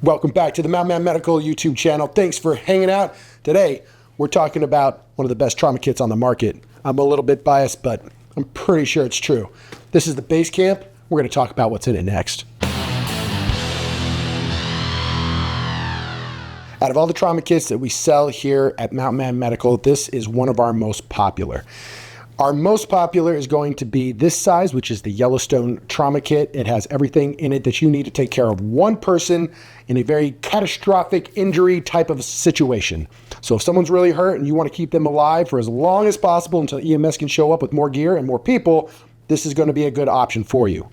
Welcome back to the Mountain Man Medical YouTube channel. Thanks for hanging out. Today, we're talking about one of the best trauma kits on the market. I'm a little bit biased, but I'm pretty sure it's true. This is the base camp. We're going to talk about what's in it next. Out of all the trauma kits that we sell here at Mountain Man Medical, this is one of our most popular. Our most popular is going to be this size, which is the Yellowstone Trauma Kit. It has everything in it that you need to take care of one person in a very catastrophic injury type of situation. So if someone's really hurt and you want to keep them alive for as long as possible until EMS can show up with more gear and more people, this is going to be a good option for you.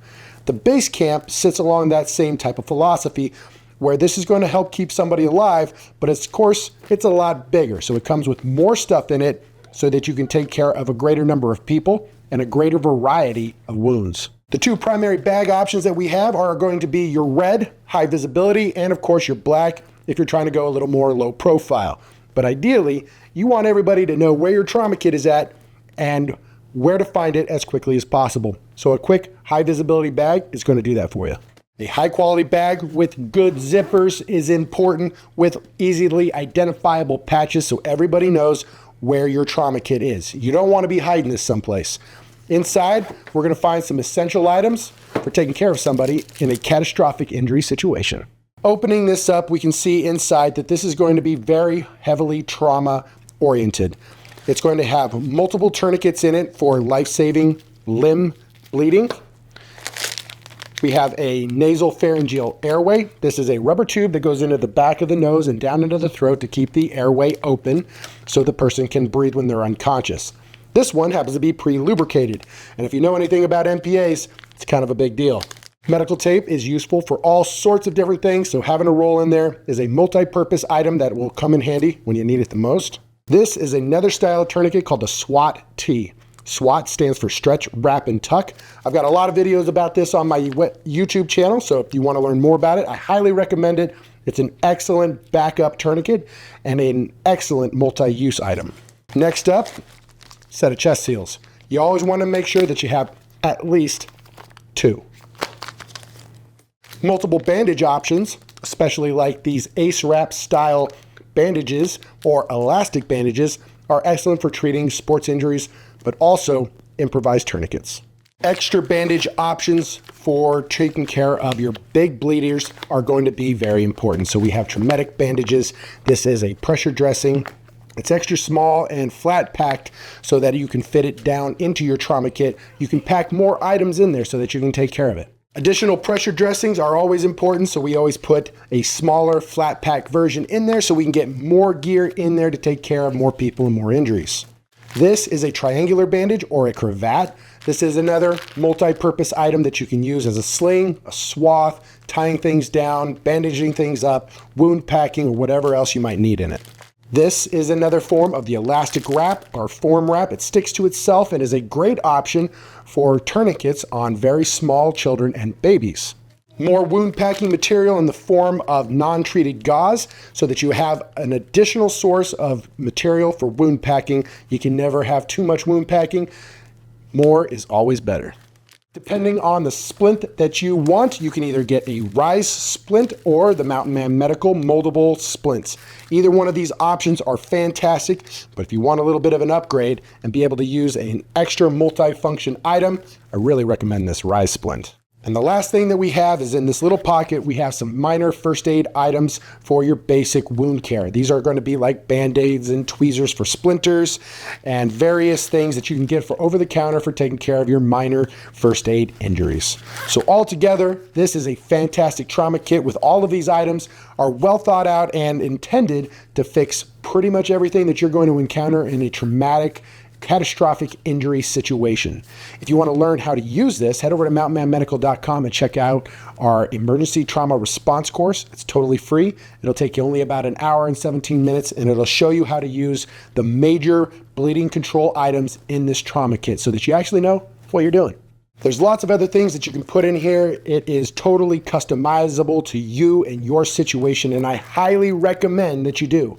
The base camp sits along that same type of philosophy where this is going to help keep somebody alive, but of course, it's a lot bigger. So it comes with more stuff in it so that you can take care of a greater number of people and a greater variety of wounds. The two primary bag options that we have are going to be your red, high visibility, and of course your black if you're trying to go a little more low profile. But ideally, you want everybody to know where your trauma kit is at and where to find it as quickly as possible. So a quick high visibility bag is going to do that for you. A high quality bag with good zippers is important, with easily identifiable patches so everybody knows where your trauma kit is. You don't want to be hiding this someplace. Inside, we're going to find some essential items for taking care of somebody in a catastrophic injury situation. Opening this up, we can see inside that this is going to be very heavily trauma oriented. It's going to have multiple tourniquets in it for life-saving limb bleeding. We have a nasal pharyngeal airway. This is a rubber tube that goes into the back of the nose and down into the throat to keep the airway open so the person can breathe when they're unconscious. This one happens to be pre-lubricated, and if you know anything about MPAs, it's kind of a big deal. Medical tape is useful for all sorts of different things, so having a roll in there is a multi-purpose item that will come in handy when you need it the most. This is another style tourniquet called the SWAT T. SWAT stands for stretch, wrap, and tuck. I've got a lot of videos about this on my YouTube channel, so if you want to learn more about it, I highly recommend it. It's an excellent backup tourniquet and an excellent multi-use item. Next up, set of chest seals. You always want to make sure that you have at least two. Multiple bandage options, especially like these ACE wrap style bandages or elastic bandages, are excellent for treating sports injuries, but also improvised tourniquets. Extra bandage options for taking care of your big bleeders are going to be very important. So we have traumatic bandages. This is a pressure dressing. It's extra small and flat packed so that you can fit it down into your trauma kit. You can pack more items in there so that you can take care of it. Additional pressure dressings are always important, so we always put a smaller flat pack version in there so we can get more gear in there to take care of more people and more injuries. This is a triangular bandage or a cravat. This is another multi-purpose item that you can use as a sling, a swath, tying things down, bandaging things up, wound packing, or whatever else you might need in it. This is another form of the elastic wrap or form wrap. It sticks to itself and is a great option for tourniquets on very small children and babies. More wound packing material in the form of non-treated gauze so that you have an additional source of material for wound packing. You can never have too much wound packing. More is always better. Depending on the splint that you want, you can either get a Rise splint or the Mountain Man Medical moldable splints. Either one of these options are fantastic, but if you want a little bit of an upgrade and be able to use an extra multi-function item, I really recommend this Rise splint. And the last thing that we have is in this little pocket, we have some minor first aid items for your basic wound care. These are going to be like band-aids and tweezers for splinters and various things that you can get for over the counter for taking care of your minor first aid injuries. So altogether, this is a fantastic trauma kit with all of these items are well thought out and intended to fix pretty much everything that you're going to encounter in a traumatic catastrophic injury situation. If you want to learn how to use this, head over to mountainmanmedical.com and check out our emergency trauma response course. It's totally free. It'll take you only about an hour and 17 minutes, and it'll show you how to use the major bleeding control items in this trauma kit so that you actually know what you're doing. There's lots of other things that you can put in here. It is totally customizable to you and your situation, and I highly recommend that you do.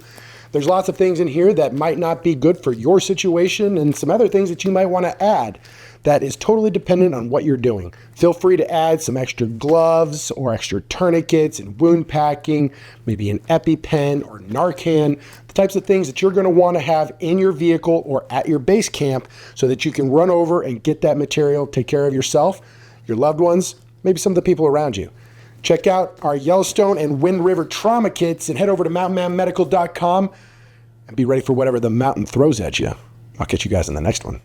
There's lots of things in here that might not be good for your situation and some other things that you might want to add. That is totally dependent on what you're doing. Feel free to add some extra gloves or extra tourniquets and wound packing, maybe an EpiPen or Narcan, the types of things that you're going to want to have in your vehicle or at your base camp so that you can run over and get that material, take care of yourself, your loved ones, maybe some of the people around you. Check out our Yellowstone and Wind River Trauma Kits and head over to mountainmanmedical.com and be ready for whatever the mountain throws at you. I'll catch you guys in the next one.